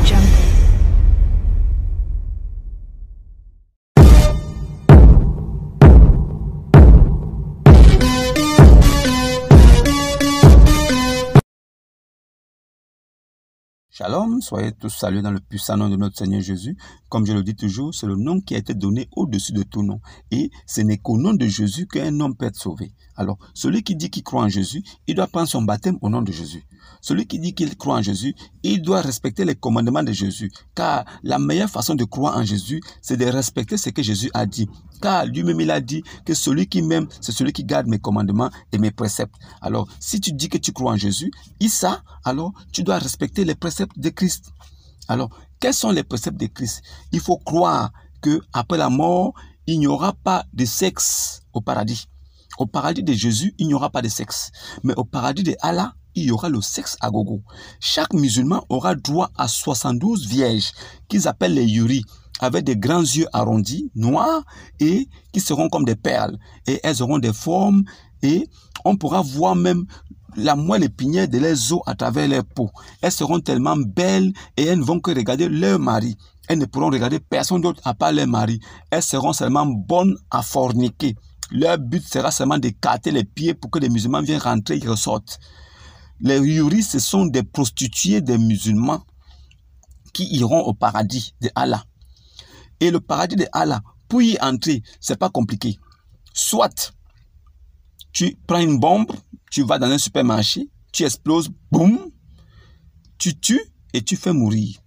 Jungle. Shalom, soyez tous salués dans le puissant nom de notre Seigneur Jésus. Comme je le dis toujours, c'est le nom qui a été donné au-dessus de tout nom. Et ce n'est qu'au nom de Jésus qu'un homme peut être sauvé. Alors, celui qui dit qu'il croit en Jésus, il doit prendre son baptême au nom de Jésus. Celui qui dit qu'il croit en Jésus, il doit respecter les commandements de Jésus. Car la meilleure façon de croire en Jésus, c'est de respecter ce que Jésus a dit. Car lui-même, il a dit que celui qui m'aime, c'est celui qui garde mes commandements et mes préceptes. Alors, si tu dis que tu crois en Jésus, Issa, alors tu dois respecter les préceptes de Christ. Alors, quels sont les préceptes de Christ? Il faut croire qu'après la mort, il n'y aura pas de sexe au paradis. Au paradis de Jésus, il n'y aura pas de sexe. Mais au paradis de Allah, il y aura le sexe à gogo. Chaque musulman aura droit à 72 vierges qu'ils appellent les yuris, avec des grands yeux arrondis, noirs, et qui seront comme des perles. Et elles auront des formes, et on pourra voir même la moelle épinière de leurs os à travers leur peau. Elles seront tellement belles et elles ne vont que regarder leur mari. Elles ne pourront regarder personne d'autre à part leur mari. Elles seront seulement bonnes à forniquer. Leur but sera seulement d'écarter les pieds pour que les musulmans viennent rentrer et ressortent. Les yuris, ce sont des prostituées des musulmans qui iront au paradis de Allah. Et le paradis de Allah, pour y entrer, c'est pas compliqué. Soit tu prends une bombe, tu vas dans un supermarché, tu exploses, boum, tu tues et tu fais mourir.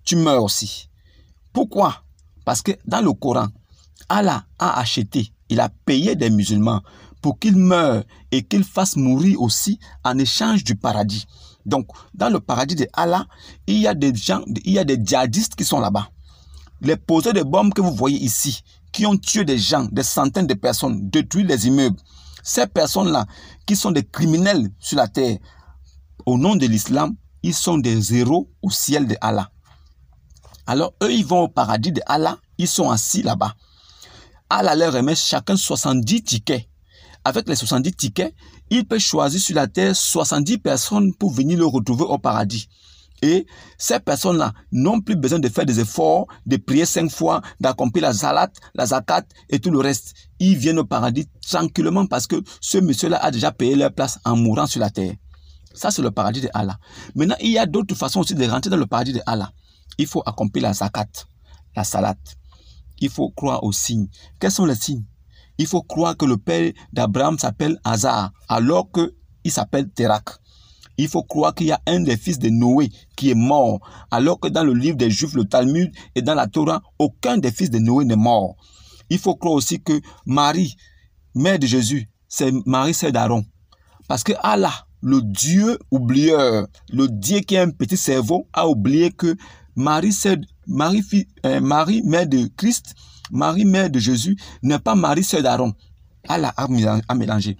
Tu meurs aussi. Pourquoi? Parce que dans le Coran, Allah a acheté, il a payé des musulmans pour qu'ils meurent et qu'ils fassent mourir aussi en échange du paradis. Donc, dans le paradis de Allah, il y a des gens, il y a des djihadistes qui sont là-bas. Les poseurs de bombes que vous voyez ici, qui ont tué des gens, des centaines de personnes, détruit les immeubles. Ces personnes-là, qui sont des criminels sur la terre, au nom de l'islam, ils sont des héros au ciel de Allah. Alors, eux, ils vont au paradis de Allah, ils sont assis là-bas. Allah leur remet chacun 70 tickets. Avec les 70 tickets, il peut choisir sur la terre 70 personnes pour venir le retrouver au paradis. Et ces personnes-là n'ont plus besoin de faire des efforts, de prier 5 fois, d'accomplir la salat, la zakat et tout le reste. Ils viennent au paradis tranquillement parce que ce monsieur-là a déjà payé leur place en mourant sur la terre. Ça, c'est le paradis de Allah. Maintenant, il y a d'autres façons aussi de rentrer dans le paradis de Allah. Il faut accomplir la zakat, la salat. Il faut croire aux signes. Quels sont les signes? Il faut croire que le père d'Abraham s'appelle Hazar, alors qu'il s'appelle Terak. Il faut croire qu'il y a un des fils de Noé qui est mort, alors que dans le livre des Juifs, le Talmud et dans la Torah, aucun des fils de Noé n'est mort. Il faut croire aussi que Marie, mère de Jésus, c'est Marie, sœur d'Aaron. Parce que Allah, le Dieu oublieur, le Dieu qui a un petit cerveau, a oublié que Marie, mère de Christ, Marie, mère de Jésus, n'est pas Marie, sœur d'Aaron. Allah a mélangé.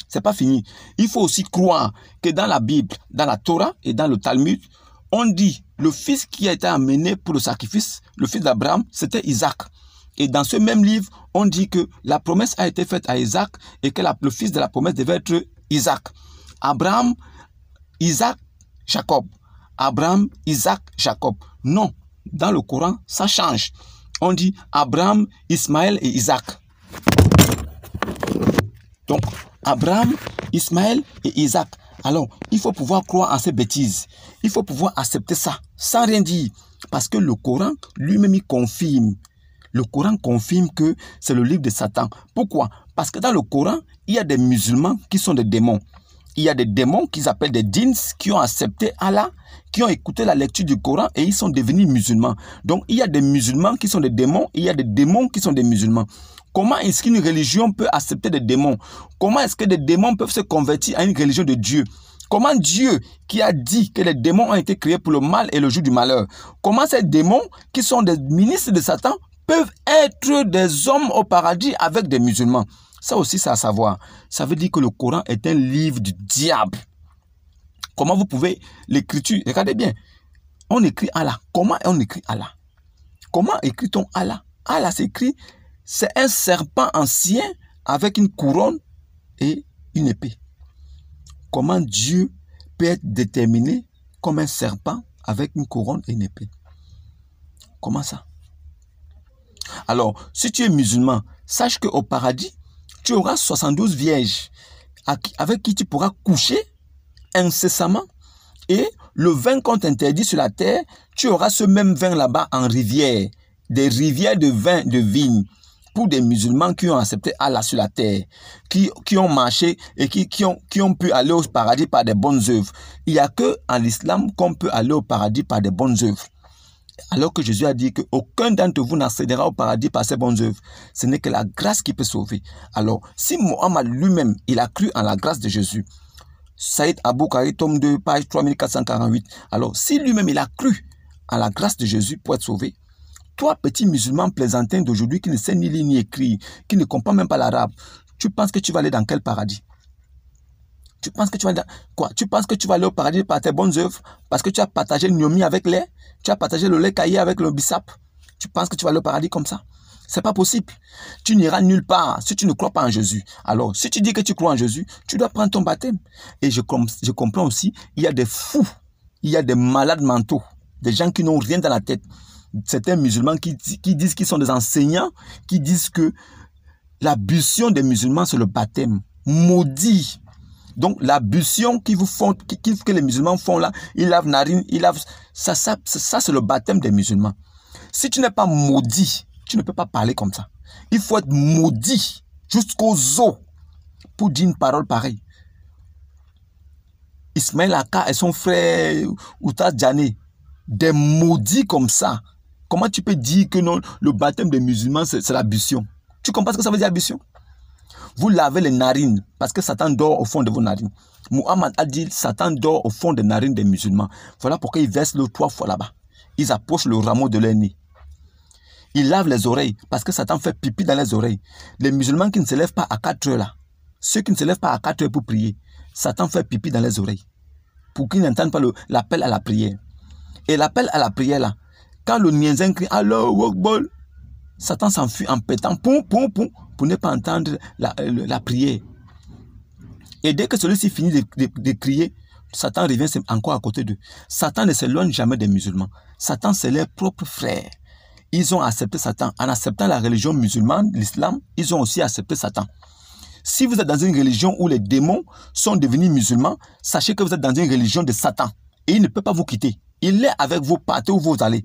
C'est pas fini. Il faut aussi croire que dans la Bible, dans la Torah et dans le Talmud, on dit le fils qui a été amené pour le sacrifice, le fils d'Abraham, c'était Isaac. Et dans ce même livre, on dit que la promesse a été faite à Isaac et que le fils de la promesse devait être Isaac. Abraham, Isaac, Jacob. Abraham, Isaac, Jacob. Non, dans le Coran, ça change. On dit Abraham, Ismaël et Isaac. Donc, Abraham, Ismaël et Isaac. Alors, il faut pouvoir croire en ces bêtises. Il faut pouvoir accepter ça, sans rien dire. Parce que le Coran, lui-même, il confirme. Le Coran confirme que c'est le livre de Satan. Pourquoi? Parce que dans le Coran, il y a des musulmans qui sont des démons. Il y a des démons qu'ils appellent des djinns qui ont accepté Allah, qui ont écouté la lecture du Coran et ils sont devenus musulmans. Donc, il y a des musulmans qui sont des démons et il y a des démons qui sont des musulmans. Comment est-ce qu'une religion peut accepter des démons? Comment est-ce que des démons peuvent se convertir à une religion de Dieu? Comment Dieu, qui a dit que les démons ont été créés pour le mal et le jour du malheur, comment ces démons, qui sont des ministres de Satan, peuvent être des hommes au paradis avec des musulmans? Ça aussi, c'est à savoir. Ça veut dire que le Coran est un livre du diable. Comment vous pouvez l'écriture? Regardez bien. On écrit Allah. Comment on écrit Allah? Comment écrit-on Allah? Allah s'écrit, c'est un serpent ancien avec une couronne et une épée. Comment Dieu peut être déterminé comme un serpent avec une couronne et une épée. Comment ça? Alors, si tu es musulman, sache qu'au paradis, tu auras 72 vierges avec qui tu pourras coucher incessamment. Et le vin qu'on t'interdit sur la terre, tu auras ce même vin là-bas en rivière. Des rivières de vin, de vigne. Pour des musulmans qui ont accepté Allah sur la terre, qui ont marché et qui ont pu aller au paradis par des bonnes œuvres. Il n'y a que en l'islam qu'on peut aller au paradis par des bonnes œuvres. Alors que Jésus a dit qu'aucun d'entre vous n'accédera au paradis par ses bonnes œuvres. Ce n'est que la grâce qui peut sauver. Alors, si Mohammed lui-même, il a cru en la grâce de Jésus, Saïd Aboukari, tome 2, page 3448. Alors, si lui-même, il a cru en la grâce de Jésus pour être sauvé, toi, petit musulman plaisantin d'aujourd'hui qui ne sait ni lire ni écrire, qui ne comprend même pas l'arabe, tu penses que tu vas aller dans quel paradis? Tu penses que tu vas aller dans quoi? Tu penses que tu vas aller au paradis par tes bonnes œuvres parce que tu as partagé le gnomi avec lait, tu as partagé le lait caillé avec le bissap. Tu penses que tu vas aller au paradis comme ça? C'est pas possible. Tu n'iras nulle part si tu ne crois pas en Jésus. Alors, si tu dis que tu crois en Jésus, tu dois prendre ton baptême. Et je comprends aussi, il y a des fous, il y a des malades mentaux, des gens qui n'ont rien dans la tête. Certains musulmans qui disent qu'ils sont des enseignants, qui disent que l'ablution des musulmans, c'est le baptême. Maudit. Donc, l'ablution que les musulmans font là, ils lavent narine, ils lavent... Ça c'est le baptême des musulmans. Si tu n'es pas maudit, tu ne peux pas parler comme ça. Il faut être maudit jusqu'aux os pour dire une parole pareille. Ismaël Aka et son frère Outas Djané, des maudits comme ça. Comment tu peux dire que non, le baptême des musulmans, c'est l'ablution? Tu comprends ce que ça veut dire, ablution? Vous lavez les narines parce que Satan dort au fond de vos narines. Muhammad a dit Satan dort au fond des narines des musulmans. Voilà pourquoi ils versent l'eau 3 fois là-bas. Ils approchent le rameau de leur nez. Ils lavent les oreilles parce que Satan fait pipi dans les oreilles. Les musulmans qui ne se lèvent pas à 4 heures là, ceux qui ne se lèvent pas à 4 heures pour prier, Satan fait pipi dans les oreilles pour qu'ils n'entendent pas l'appel à la prière. Et l'appel à la prière là, quand le niaisin crie Allahu Akbar, Satan s'enfuit en pétant pour ne pas entendre la prière. Et dès que celui-ci finit de crier, Satan revient encore à côté d'eux. Satan ne s'éloigne jamais des musulmans. Satan, c'est leurs propres frères. Ils ont accepté Satan. En acceptant la religion musulmane, l'islam, ils ont aussi accepté Satan. Si vous êtes dans une religion où les démons sont devenus musulmans, sachez que vous êtes dans une religion de Satan. Et il ne peut pas vous quitter. Il est avec vous partout où vous allez.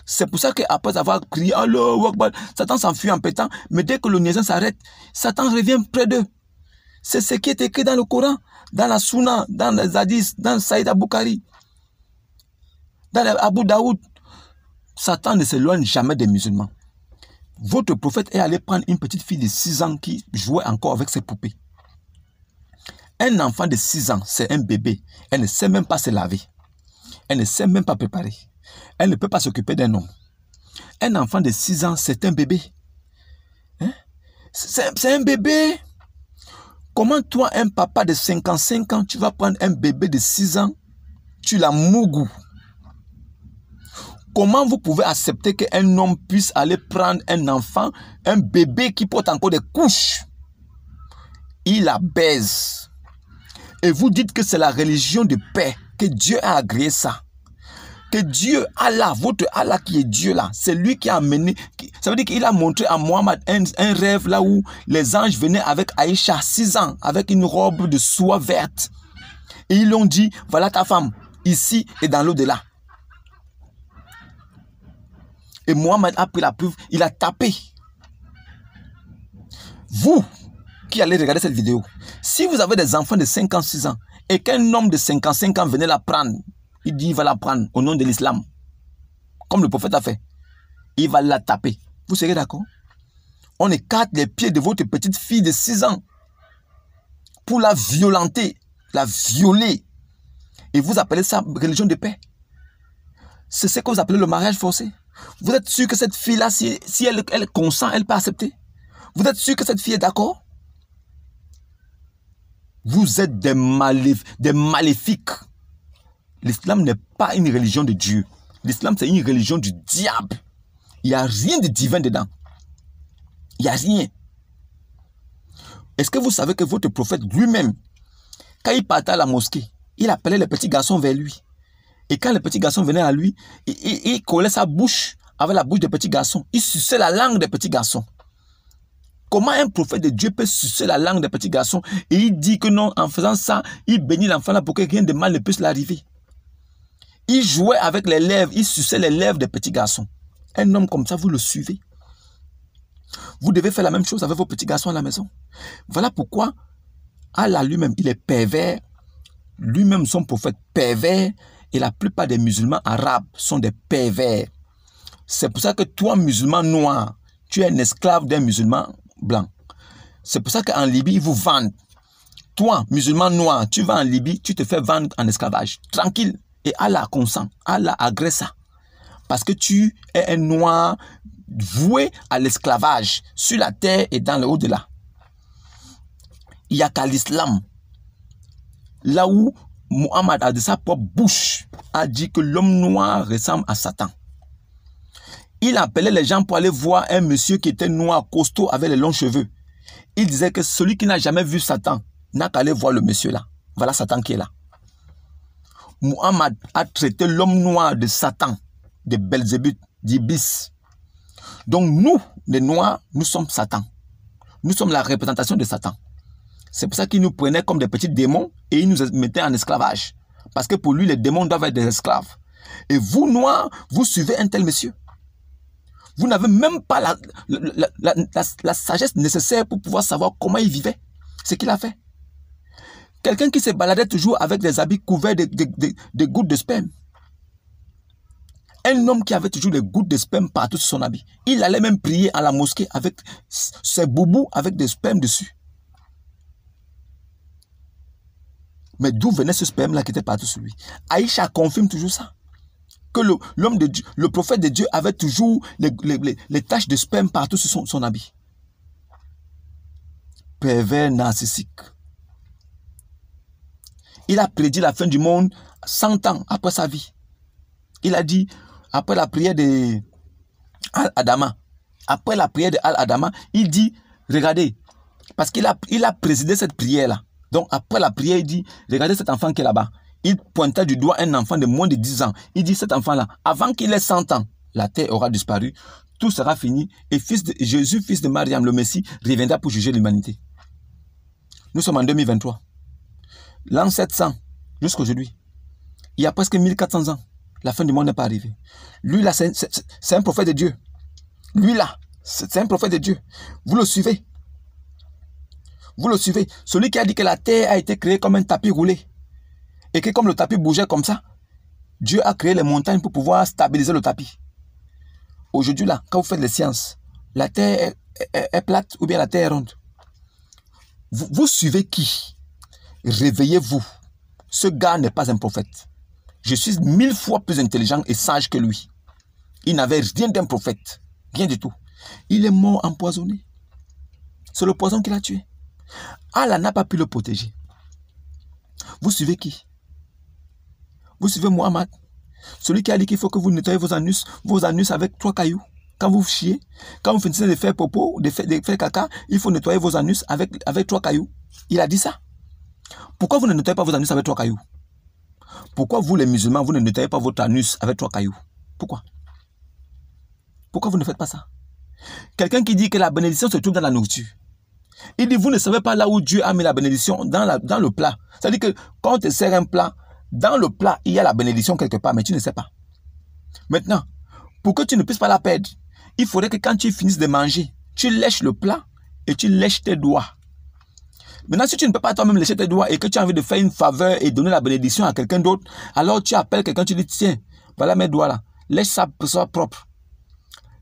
C'est pour ça qu'après avoir crié Allahu Akbar, Satan s'enfuit en pétant. Mais dès que le niaisin s'arrête, Satan revient près d'eux. C'est ce qui est écrit dans le Coran, dans la Sunna, dans les hadiths, dans Saïd Aboukari, dans Abu Daoud. Satan ne s'éloigne jamais des musulmans. Votre prophète est allé prendre une petite fille de 6 ans qui jouait encore avec ses poupées. Un enfant de 6 ans, c'est un bébé. Elle ne sait même pas se laver. Elle ne sait même pas préparer. Elle ne peut pas s'occuper d'un homme. Un enfant de 6 ans, c'est un bébé. Hein? C'est un bébé. Comment toi, un papa de 55 ans, tu vas prendre un bébé de 6 ans, tu l'as mougou? Comment vous pouvez accepter qu'un homme puisse aller prendre un enfant, un bébé qui porte encore des couches? Il la baise. Et vous dites que c'est la religion de paix, que Dieu a agréé ça. Que Dieu, Allah, votre Allah qui est Dieu là, c'est lui qui a amené, ça veut dire qu'il a montré à Mohammed un rêve là où les anges venaient avec Aïcha, 6 ans, avec une robe de soie verte. Et ils lui ont dit, voilà ta femme, ici et dans l'au-delà. Et Mohammed a pris la preuve, il a tapé. Vous qui allez regarder cette vidéo, si vous avez des enfants de 56 ans et qu'un homme de 55 ans venait la prendre, il dit il va la prendre au nom de l'islam, comme le prophète a fait, il va la taper. Vous serez d'accord? On écarte les pieds de votre petite fille de 6 ans pour la violenter, la violer. Et vous appelez ça religion de paix. C'est ce que vous appelez le mariage forcé. Vous êtes sûr que cette fille-là, si elle consent, elle peut accepter? Vous êtes sûr que cette fille est d'accord? Vous êtes des maléfiques. L'islam n'est pas une religion de Dieu. L'islam, c'est une religion du diable. Il n'y a rien de divin dedans. Il n'y a rien. Est-ce que vous savez que votre prophète lui-même, quand il partait à la mosquée, il appelait les petits garçons vers lui. Et quand le petit garçon venait à lui, il collait sa bouche avec la bouche des petits garçons. Il suçait la langue des petits garçons. Comment un prophète de Dieu peut sucer la langue des petits garçons? Et il dit que non, en faisant ça, il bénit l'enfant là pour que rien de mal ne puisse l'arriver. Il jouait avec les lèvres, il suçait les lèvres des petits garçons. Un homme comme ça, vous le suivez. Vous devez faire la même chose avec vos petits garçons à la maison. Voilà pourquoi Allah lui-même, il est pervers. Lui-même, son prophète pervers. Et la plupart des musulmans arabes sont des pervers. C'est pour ça que toi, musulman noir, tu es un esclave d'un musulman blanc. C'est pour ça qu'en Libye, ils vous vendent. Toi, musulman noir, tu vas en Libye, tu te fais vendre en esclavage. Tranquille. Et Allah consent. Allah agresse ça. Parce que tu es un noir voué à l'esclavage sur la terre et dans le au-delà. Il n'y a qu'à l'islam. Là où Muhammad a de sa propre bouche a dit que l'homme noir ressemble à Satan. Il appelait les gens pour aller voir un monsieur qui était noir, costaud, avec les longs cheveux. Il disait que celui qui n'a jamais vu Satan n'a qu'à aller voir le monsieur là. Voilà Satan qui est là. Muhammad a traité l'homme noir de Satan, de Belzébuth, d'Iblis. Donc nous, les noirs, nous sommes Satan. Nous sommes la représentation de Satan. C'est pour ça qu'il nous prenait comme des petits démons et il nous mettait en esclavage. Parce que pour lui, les démons doivent être des esclaves. Et vous, noirs, vous suivez un tel monsieur. Vous n'avez même pas la sagesse nécessaire pour pouvoir savoir comment il vivait. Ce qu'il a fait. Quelqu'un qui se baladait toujours avec des habits couverts de gouttes de sperme. Un homme qui avait toujours des gouttes de sperme partout sur son habit. Il allait même prier à la mosquée avec ses boubous avec des spermes dessus. Mais d'où venait ce sperme-là qui était partout sur lui? Aïcha confirme toujours ça. Que l'homme de Dieu, le prophète de Dieu avait toujours les taches de sperme partout sur son habit. Pervers narcissique. Il a prédit la fin du monde 100 ans après sa vie. Il a dit, après la prière de Al-Adama, il dit, regardez, parce qu'il a présidé cette prière-là. Donc après la prière, il dit, regardez cet enfant qui est là-bas. Il pointait du doigt un enfant de moins de 10 ans. Il dit, cet enfant-là, avant qu'il ait 100 ans, la terre aura disparu, tout sera fini, et Jésus, fils de Mariam, le Messie, reviendra pour juger l'humanité. Nous sommes en 2023. L'an 700, jusqu'à aujourd'hui, il y a presque 1400 ans, la fin du monde n'est pas arrivée. Lui là, c'est un prophète de Dieu. Lui là, c'est un prophète de Dieu. Vous le suivez. Vous le suivez. Celui qui a dit que la terre a été créée comme un tapis roulé. Et que comme le tapis bougeait comme ça, Dieu a créé les montagnes pour pouvoir stabiliser le tapis. Aujourd'hui là, quand vous faites les sciences, la terre est plate ou bien la terre est ronde. Vous suivez qui? Réveillez-vous. Ce gars n'est pas un prophète. Je suis 1000 fois plus intelligent et sage que lui. Il n'avait rien d'un prophète. Rien du tout. Il est mort empoisonné. C'est le poison qui l'a tué. Allah n'a pas pu le protéger. Vous suivez qui? Vous suivez Muhammad? Celui qui a dit qu'il faut que vous nettoyez vos anus avec 3 cailloux. Quand vous chiez, quand vous finissez de faire popo, de faire caca, il faut nettoyer vos anus avec 3 cailloux. Il a dit ça. Pourquoi vous ne nettoyez pas vos anus avec 3 cailloux? Pourquoi vous les musulmans, vous ne nettoyez pas votre anus avec 3 cailloux? Pourquoi? Pourquoi vous ne faites pas ça? Quelqu'un qui dit que la bénédiction se trouve dans la nourriture. Il dit, vous ne savez pas là où Dieu a mis la bénédiction, dans le plat. C'est-à-dire que quand on te sert un plat, dans le plat, il y a la bénédiction quelque part, mais tu ne sais pas. Maintenant, pour que tu ne puisses pas la perdre, il faudrait que quand tu finisses de manger, tu lèches le plat et tu lèches tes doigts. Maintenant, si tu ne peux pas toi-même lécher tes doigts et que tu as envie de faire une faveur et donner la bénédiction à quelqu'un d'autre, alors tu appelles quelqu'un, tu dis, tiens, voilà mes doigts là, lèche ça pour ça propre.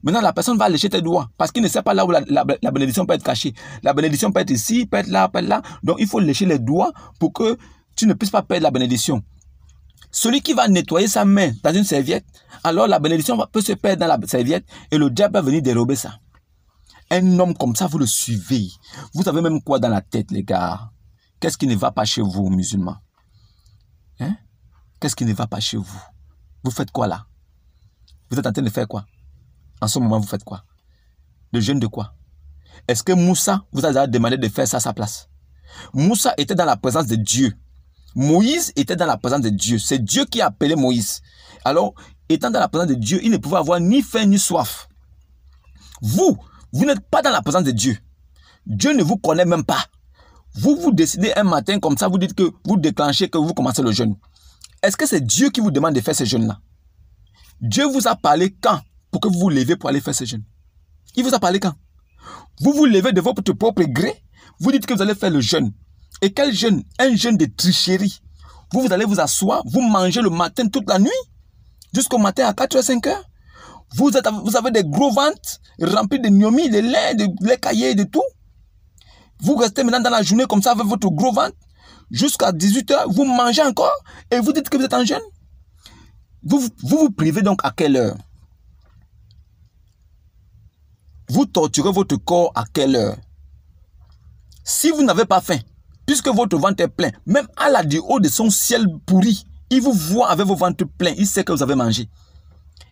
Maintenant, la personne va lécher tes doigts parce qu'il ne sait pas là où la bénédiction peut être cachée. La bénédiction peut être ici, peut être là, peut être là. Donc, il faut lécher les doigts pour que tu ne puisses pas perdre la bénédiction. Celui qui va nettoyer sa main dans une serviette, alors la bénédiction peut se perdre dans la serviette et le diable va venir dérober ça. Un homme comme ça, vous le suivez. Vous avez même quoi dans la tête, les gars? Qu'est-ce qui ne va pas chez vous, musulmans? Hein? Qu'est-ce qui ne va pas chez vous? Vous faites quoi là? Vous êtes en train de faire quoi? En ce moment, vous faites quoi? Le jeûne de quoi? Est-ce que Moussa vous a demandé de faire ça à sa place? Moussa était dans la présence de Dieu. Moïse était dans la présence de Dieu. C'est Dieu qui a appelé Moïse. Alors, étant dans la présence de Dieu, il ne pouvait avoir ni faim ni soif. Vous n'êtes pas dans la présence de Dieu. Dieu ne vous connaît même pas. Vous décidez un matin comme ça, vous dites que vous déclenchez, que vous commencez le jeûne. Est-ce que c'est Dieu qui vous demande de faire ce jeûne-là? Dieu vous a parlé quand pour que vous vous levez pour aller faire ce jeûne? Il vous a parlé quand? Vous vous levez de votre propre gré, vous dites que vous allez faire le jeûne. Et quel jeûne? Un jeûne de tricherie. Vous allez vous asseoir, vous mangez le matin toute la nuit, jusqu'au matin à 4h, 5h. Vous avez des gros ventres remplis de myomi, de lait, de lait caillé, de tout. Vous restez maintenant dans la journée comme ça avec votre gros ventre. Jusqu'à 18h, vous mangez encore et vous dites que vous êtes en jeûne. Vous privez donc à quelle heure? Vous torturez votre corps à quelle heure? Si vous n'avez pas faim, puisque votre ventre est plein, même Allah du haut de son ciel pourri, il vous voit avec vos ventres pleins, il sait que vous avez mangé.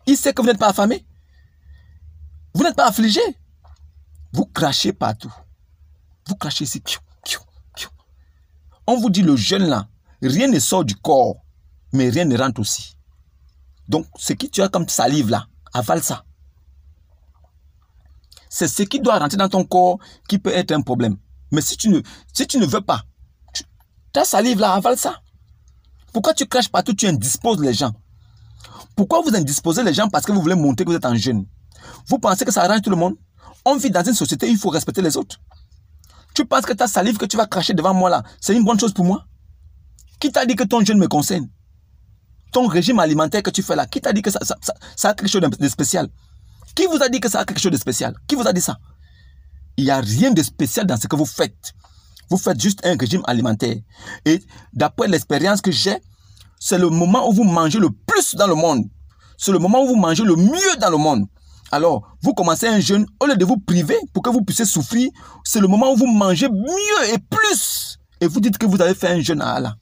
Il sait que vous n'êtes pas affamé. Vous n'êtes pas affligé. Vous crachez partout. Vous crachez ici. On vous dit le jeûne là, rien ne sort du corps, mais rien ne rentre aussi. Donc, ce que tu as comme salive là, avale ça. C'est ce qui doit rentrer dans ton corps qui peut être un problème. Mais si tu ne veux pas, ta salive là, avale ça. Pourquoi tu craches partout, tu indisposes les gens? Pourquoi vous indisposez les gens? Parce que vous voulez montrer que vous êtes en jeûne. Vous pensez que ça arrange tout le monde? On vit dans une société où il faut respecter les autres. Tu penses que ta salive que tu vas cracher devant moi là, c'est une bonne chose pour moi? Qui t'a dit que ton jeûne me concerne? Ton régime alimentaire que tu fais là, qui t'a dit que ça a quelque chose de spécial? Qui vous a dit que ça a quelque chose de spécial? Qui vous a dit ça? Il n'y a rien de spécial dans ce que vous faites. Vous faites juste un régime alimentaire. Et d'après l'expérience que j'ai, c'est le moment où vous mangez le plus dans le monde. C'est le moment où vous mangez le mieux dans le monde. Alors, vous commencez un jeûne, au lieu de vous priver pour que vous puissiez souffrir, c'est le moment où vous mangez mieux et plus. Et vous dites que vous avez fait un jeûne à Allah.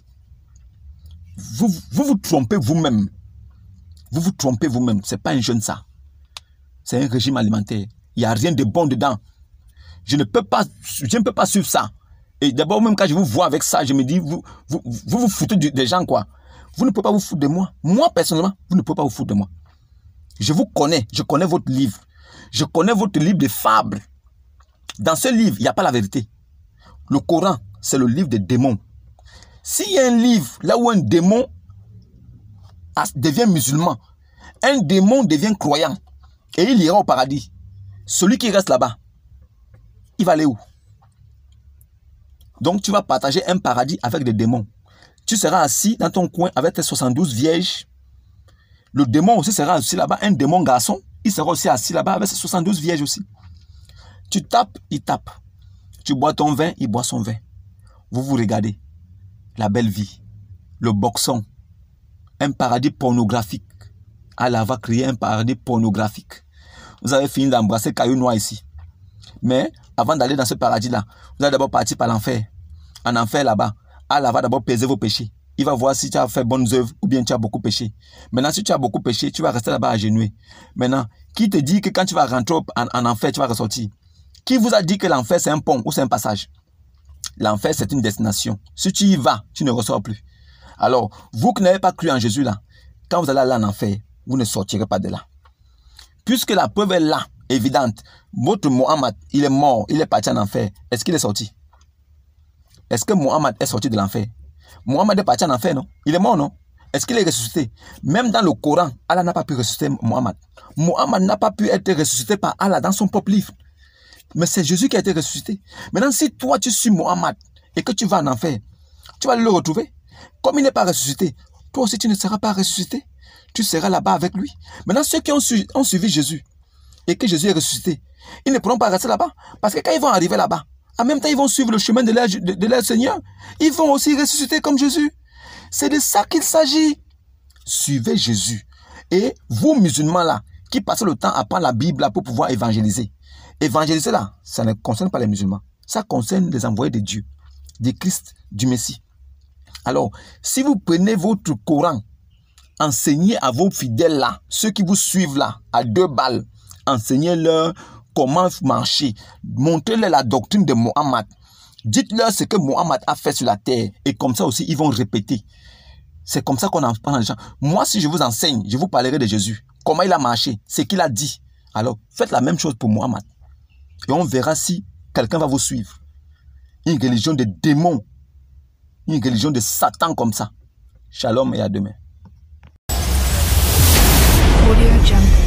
Vous trompez vous-même. Vous vous trompez vous-même. Ce n'est pas un jeûne ça. C'est un régime alimentaire. Il n'y a rien de bon dedans. Je ne peux pas suivre ça. Et d'abord, même quand je vous vois avec ça, je me dis, vous foutez des gens, quoi. Vous ne pouvez pas vous foutre de moi. Moi, personnellement, vous ne pouvez pas vous foutre de moi. Je vous connais. Je connais votre livre. Je connais votre livre de fables. Dans ce livre, il n'y a pas la vérité. Le Coran, c'est le livre des démons. S'il y a un livre là où un démon devient musulman, un démon devient croyant, et il ira au paradis, celui qui reste là-bas, il va aller où? Donc tu vas partager un paradis avec des démons. Tu seras assis dans ton coin avec tes 72 vierges. Le démon aussi sera assis là-bas, un démon garçon, il sera aussi assis là-bas avec ses 72 vierges aussi. Tu tapes, il tape. Tu bois ton vin, il boit son vin. Vous vous regardez. La belle vie, le boxon, un paradis pornographique. Allah va créer un paradis pornographique. Vous avez fini d'embrasser Caillou Noir ici. Mais avant d'aller dans ce paradis-là, vous allez d'abord partir par l'enfer. En enfer là-bas, Allah va d'abord peser vos péchés. Il va voir si tu as fait bonnes œuvres ou bien tu as beaucoup péché. Maintenant, si tu as beaucoup péché, tu vas rester là-bas agenouillé. Maintenant, qui te dit que quand tu vas rentrer en enfer, tu vas ressortir? Qui vous a dit que l'enfer c'est un pont ou c'est un passage? L'enfer, c'est une destination. Si tu y vas, tu ne ressors plus. Alors, vous qui n'avez pas cru en Jésus là, quand vous allez aller en enfer, vous ne sortirez pas de là. Puisque la preuve est là, évidente. Votre Mohammed, il est mort, il est parti en enfer. Est-ce qu'il est sorti? Est-ce que Mohammed est sorti de l'enfer? Mohammed est parti en enfer, non? Il est mort, non? Est-ce qu'il est ressuscité? Même dans le Coran, Allah n'a pas pu ressusciter Mohammed. Mohammed n'a pas pu être ressuscité par Allah dans son propre livre. Mais c'est Jésus qui a été ressuscité. Maintenant, si toi, tu suis Mohammed et que tu vas en enfer, tu vas le retrouver. Comme il n'est pas ressuscité, toi aussi, tu ne seras pas ressuscité. Tu seras là-bas avec lui. Maintenant, ceux qui ont suivi Jésus et que Jésus est ressuscité, ils ne pourront pas rester là-bas. Parce que quand ils vont arriver là-bas, en même temps, ils vont suivre le chemin de leur Seigneur. Ils vont aussi ressusciter comme Jésus. C'est de ça qu'il s'agit. Suivez Jésus. Et vous, musulmans là, qui passez le temps à prendre la Bible là pour pouvoir évangéliser. Évangéliser là, ça ne concerne pas les musulmans. Ça concerne les envoyés de Dieu, du Christ, du Messie. Alors, si vous prenez votre Coran, enseignez à vos fidèles là, ceux qui vous suivent là, à 2 balles, enseignez-leur comment marcher. Montrez-leur la doctrine de Mohammed. Dites-leur ce que Mohammed a fait sur la terre. Et comme ça aussi, ils vont répéter. C'est comme ça qu'on en parle les gens. Moi, si je vous enseigne, je vous parlerai de Jésus. Comment il a marché, ce qu'il a dit. Alors, faites la même chose pour Mohammed. Et on verra si quelqu'un va vous suivre. Une religion de démons. Une religion de Satan comme ça. Shalom et à demain. Audio Jungle.